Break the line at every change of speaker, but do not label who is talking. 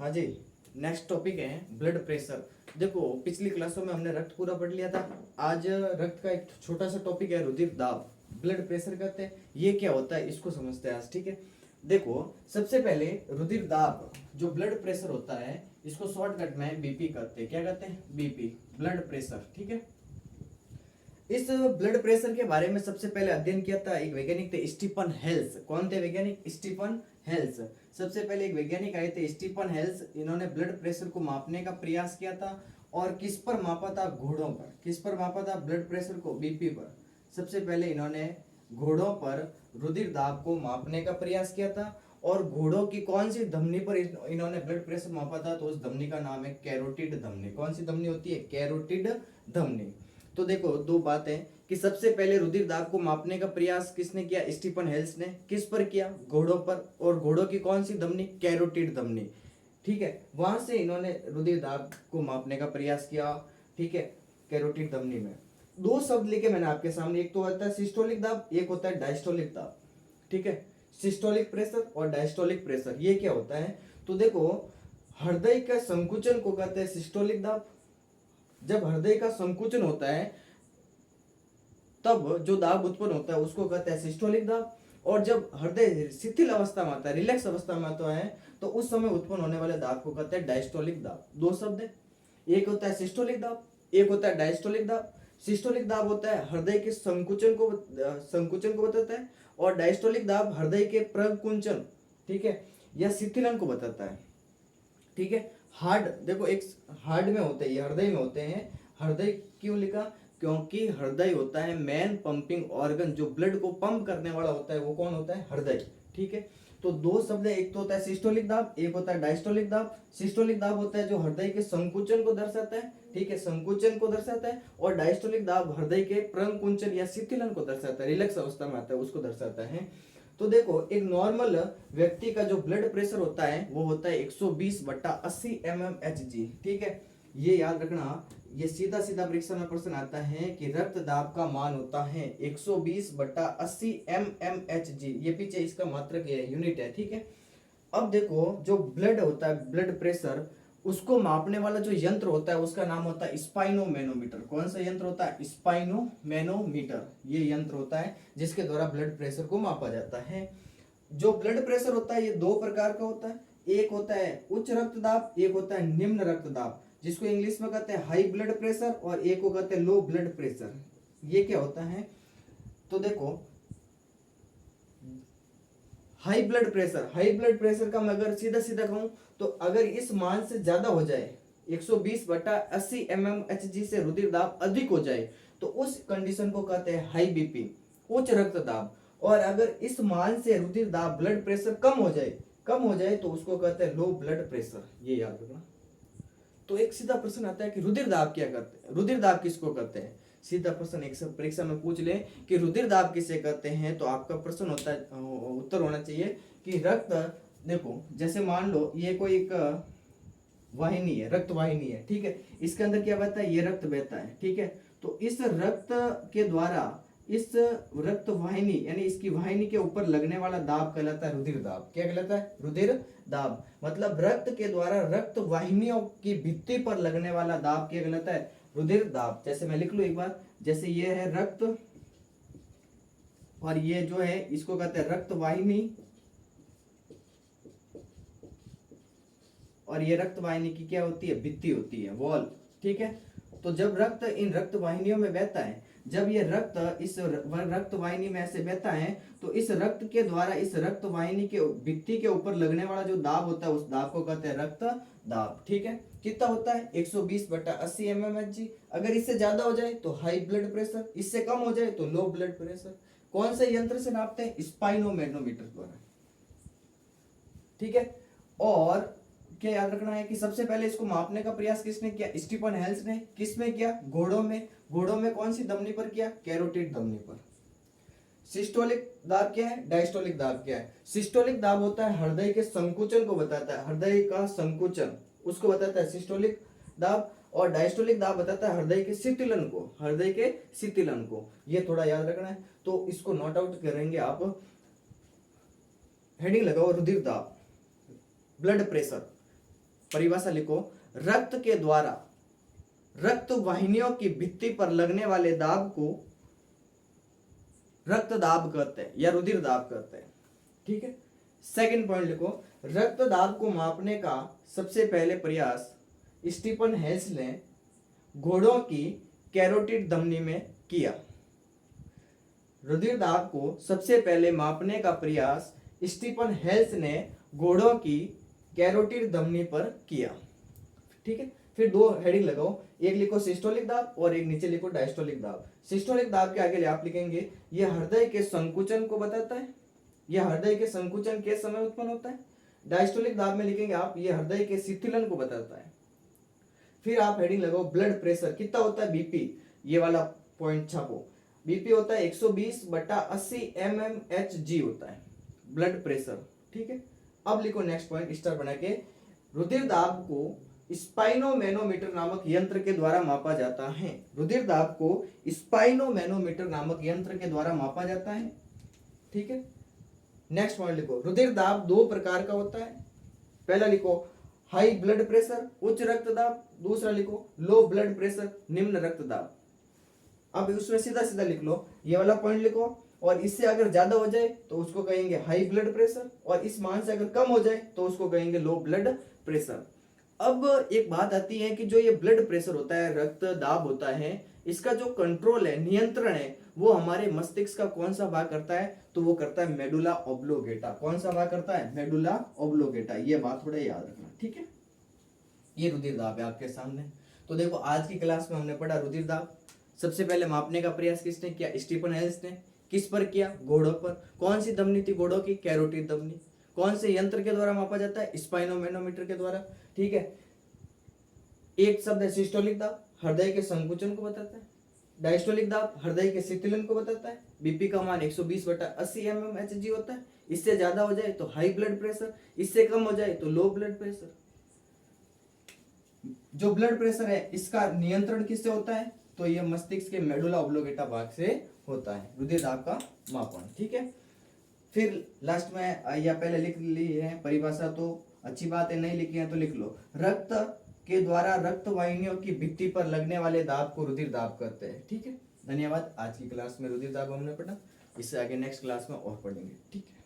हाँ जी, next topic है blood pressure. देखो पिछली क्लासों में हमने रक्त पूरा पढ़ लिया था। आज रक्त का एक छोटा सा टॉपिक है रुधिर दाब। ब्लड प्रेशर कहते हैं, ये क्या होता है इसको समझते हैं आज। ठीक है, देखो सबसे पहले रुधिर दाब जो ब्लड प्रेशर होता है इसको शॉर्टकट में बीपी कहते हैं। क्या कहते हैं? BP, blood pressure. ठीक है, इस ब्लड प्रेशर के बारे में सबसे पहले अध्ययन किया था एक वैज्ञानिक थे स्टीफन हेल्स। कौन थे वैज्ञानिक? Stephen Hales. सबसे पहले एक वैज्ञानिक आए थे स्टीफन हेल्स। इन्होंने ब्लड प्रेशर को मापने का प्रयास किया था। और किस पर मापा था? घोड़ों पर। किस पर मापा था ब्लड प्रेशर को? बीपी पर। सबसे पहले इन्होंने घोड़ों पर रुधिर दाब को मापने का प्रयास किया था। और घोड़ों की कौन सी धमनी पर इन्होंने ब्लड प्रेशर मापा था? तो उस धमनी का नाम है कैरोटिड धमनी। कौन सी धमनी होती है? कैरोटिड धमनी। तो देखो दो बातें कि सबसे पहले रुधिर दाब को मापने का प्रयास किसने किया? स्टीफन हेल्स ने। किस पर किया? घोड़ों पर। और घोड़ों की कौन सी धमनी? कैरोटिड धमनी। ठीक है, वहां से इन्होंने रुधिर दाब को मापने का प्रयास किया। ठीक है, कैरोटिड धमनी में दो शब्द लिखे मैंने आपके सामने, एक तो होता है सिस्टोलिक दाब, एक होता है डायस्टोलिक दाब। ठीक है, सिस्टोलिक प्रेशर और डायस्टोलिक प्रेशर, ये क्या होता है? तो देखो हृदय का संकुचन को कहते हैं सिस्टोलिक दाब। जब हृदय का संकुचन होता है तब जो दाब उत्पन्न होता है उसको कहते हैं सिस्टोलिक दाब। और जब हृदय शिथिल अवस्था में आता है, रिलैक्स अवस्था में आता है, तो उस समय उत्पन्न होने वाले दाब को कहते हैं डायस्टोलिक दाब। दो शब्द है, एक होता है सिस्टोलिक दाब, एक होता है डायस्टोलिक दाब। सिस्टोलिक दाब होता है हृदय के संकुचन को बताता है। और डायस्टोलिक दाब हृदय के प्रकुंचन, ठीक है, या शिथिलन को बताता है। ठीक है, हार्ट देखो एक हार्ट में होते हैं, ये हृदय में होते हैं। हृदय क्यों लिखा? क्योंकि हृदय होता है मेन पंपिंग ऑर्गन, जो ब्लड को पंप करने वाला होता है वो कौन होता है? हृदय। ठीक है, तो दो शब्द है, एक तो होता है सिस्टोलिक दाब, एक होता है डायस्टोलिक दाब। सिस्टोलिक दाब होता है जो हृदय के संकुचन को दर्शाता है। ठीक है, संकुचन को दर्शाता है। और डायस्टोलिक दाब हृदय के प्रकुंचन या शिथिलन को दर्शाता है, रिलैक्स अवस्था में आता है उसको दर्शाता है। तो देखो एक नॉर्मल व्यक्ति का जो ब्लड प्रेशर होता है वो होता है 120/80 mmHg। ठीक है, ये याद रखना। ये सीधा सीधा परीक्षा में प्रश्न आता है कि रक्त दाब का मान होता है 120/80 mmHg। ये पीछे इसका मात्रक है, यूनिट है। ठीक है, अब देखो जो ब्लड होता है, ब्लड प्रेशर, उसको मापने वाला जो यंत्र होता है उसका नाम होता है स्पाइनोमेनोमीटर। कौन सा यंत्र होता है? स्पाइनोमेनोमीटर। ये यंत्र होता है जिसके द्वारा ब्लड प्रेशर को मापा जाता है। जो ब्लड प्रेशर होता है ये दो प्रकार का होता है, एक होता है उच्च रक्तदाब, एक होता है निम्न रक्तदाब, जिसको इंग्लिश में कहते हैं हाई ब्लड प्रेशर, और एक को कहते हैं लो ब्लड प्रेशर। ये क्या होता है? तो देखो हाई ब्लड प्रेशर का मैं अगर सीधा सीधा कहूं तो अगर इस मान से ज्यादा हो जाए, 120/80 mmHg से रुधिर दाब अधिक हो जाए, तो उस कंडीशन को कहते हैं हाई बीपी, उच्च रक्तदाब। और अगर इस मान से रुधिर दाब, ब्लड प्रेशर कम हो जाए तो उसको कहते हैं लो ब्लड प्रेशर। ये याद रखना। तो एक सीधा प्रश्न आता है कि रुधिर दाब क्या करते हैं? रुधिर दाब किसको कहते हैं? सीधा प्रश्न एक परीक्षा में पूछ ले कि रुधिर दाब किसे कहते हैं, तो आपका प्रश्न होता है, उत्तर होना चाहिए कि रक्त, देखो जैसे मान लो ये कोई एक वाहिनी है, रक्त वाहिनी है। ठीक है, इसके अंदर क्या बहता है? ये रक्त बहता है। ठीक है, तो इस रक्त के द्वारा इस रक्त वाहिनी यानी इसकी वाहिनी के ऊपर लगने वाला दाब कहलाता है रुधिर दाब। क्या कहलाता है? रुधिर दाब। मतलब रक्त के द्वारा रक्त वाहिनियों की भित्ति पर लगने वाला दाब क्या कहलाता है? रुधिर दाब। जैसे मैं लिख लूं एक बार, जैसे ये है रक्त और ये जो है इसको कहते हैं रक्त वाहिनी, और ये रक्त वाहिनी की क्या होती है? भित्ति होती है, वॉल। ठीक है, तो जब रक्त इन रक्त वाहिनियों में बहता है, जब ये रक्त इस रक्त वाहिनी में ऐसे बहता है, तो इस रक्त के द्वारा इस रक्त वाहिनी के भित्ति के ऊपर लगने वाला जो दाब होता है उस दाब को कहते हैं रक्त दाब। ठीक है, कितना होता है? 120/80 mmHg। अगर इससे ज्यादा हो जाए तो हाई ब्लड प्रेशर, इससे कम हो जाए तो लो ब्लड प्रेशर। कौन से यंत्र से नापते हैं? स्पाइनोमेनोमीटर द्वारा। ठीक है, और क्या याद रखना है कि सबसे पहले इसको मापने का प्रयास किसने किया? स्टीफन हेल्स ने। किसमें किया? घोड़ों में। घोड़ों में कौन सी धमनी पर किया? कैरोटिड धमनी पर। सिस्टोलिक दाब क्या है? डायस्टोलिक दाब क्या है? सिस्टोलिक दाब होता है हृदय के संकुचन को बताता है, हृदय का संकुचन उसको बताता है सिस्टोलिक दाब। और डायस्टोलिक दाब बताता है हृदय के शिथिलन को, हृदय के शिथिलन को। ये थोड़ा याद रखना है, तो इसको नोट आउट करेंगे आप। हेडिंग लगाओ रुधिर दाब, ब्लड प्रेशर। परिभाषा लिखो, रक्त के द्वारा रक्त वाहिनियों की भित्ति पर लगने वाले दाब को रक्त दाब कहते हैं या रुधिर दाब कहते हैं। ठीक है। सेकंड पॉइंट लिखो, रक्त दाब को मापने का सबसे पहले प्रयास स्टीफन हेल्स ने घोड़ों की कैरोटिड धमनी में किया। रुधिर दाब को सबसे पहले मापने का प्रयास स्टीफन हेल्स ने घोड़ों की कैरोटिड धमनी पर किया। ठीक है। फिर दो हेडिंग लगाओ, एक लिखो सिस्टोलिक दाब और एक नीचे लिखो डायस्टोलिक दाब। सिस्टोलिक दाब के आगे आप लिखेंगे यह हृदय के संकुचन को बताता है, यह हृदय के संकुचन के समय उत्पन्न होता है। डायस्टोलिक दाब में लिखेंगे आप यह हृदय के शिथिलन को बताता है। फिर आप हेडिंग लगाओ ब्लड प्रेशर कितना होता है, बीपी, ये वाला पॉइंट छापो। बीपी होता है 120/80 mmHg होता है ब्लड प्रेशर। ठीक है। अब लिखो नेक्स्ट पॉइंट स्टार बना के, रुधिर दाब को स्पाइनोमैनोमीटर नामक यंत्र के द्वारा मापा जाता है। रुधिर दाब को स्पाइनोमैनोमीटर नामक यंत्र के द्वारा मापा जाता है। ठीक है। नेक्स्ट पॉइंट लिखो, रुधिर दाब दो प्रकार का होता है। पहला लिखो हाई ब्लड प्रेशर उच्च रक्तदाब, दूसरा लिखो लो ब्लड प्रेशर निम्न रक्तदाब। अब उसमें सीधा सीधा लिख लो, ये वाला पॉइंट लिखो, और इससे अगर ज्यादा हो जाए तो उसको कहेंगे हाई ब्लड प्रेशर, और इस मान से अगर कम हो जाए तो उसको कहेंगे लो ब्लड प्रेशर। अब एक बात आती है कि जो ये ब्लड प्रेशर होता है, रक्त दाब होता है, इसका जो कंट्रोल है, नियंत्रण है, वो हमारे मस्तिष्क का कौन सा भाग करता है, तो वो करता है मेडुला ऑब्लोगेटा। कौन सा भाग करता है, मेडुला ऑब्लोगेटा। ये बात थोड़ा याद रखना। ठीक है। ये रुधिर दाब है आपके सामने। तो देखो आज की क्लास में हमने पढ़ा रुधिर दाब। सबसे पहले मापने का प्रयास किसने किया, स्टीफन हेल्स ने। किस पर किया, घोड़ों पर। कौन सी धमनी थी घोड़ों की, कैरोटिड धमनी। कौन से यंत्र के द्वारा मापा जाता है, स्पाइनोमैनोमीटर के द्वारा। ठीक है। एक शब्द है सिस्टोलिक दाब, हृदय के संकुचन को बताता है। डायस्टोलिक दाब हृदय के शिथिलन को बताता है। बीपी का मान 120/80 mmHg होता है। इससे ज्यादा हो जाए तो हाई ब्लड प्रेशर, इससे कम हो जाए तो लो ब्लड प्रेशर। जो ब्लड प्रेशर है इसका नियंत्रण किससे होता है, तो ये मस्तिष्क के मेडुला ऑब्लोगेटा भाग से होता है, रुधिर दाब का मापन। ठीक है। फिर लास्ट में या पहले लिख ली है परिभाषा, तो अच्छी बात है, नहीं लिखी है तो लिख लो। रक्त के द्वारा रक्त वाहिनियों की भित्ति पर लगने वाले दाब को रुधिर दाब कहते हैं। ठीक है। धन्यवाद। आज की क्लास में रुधिर दाब हमने पढ़ा, इससे आगे नेक्स्ट क्लास में और पढ़ेंगे। ठीक है।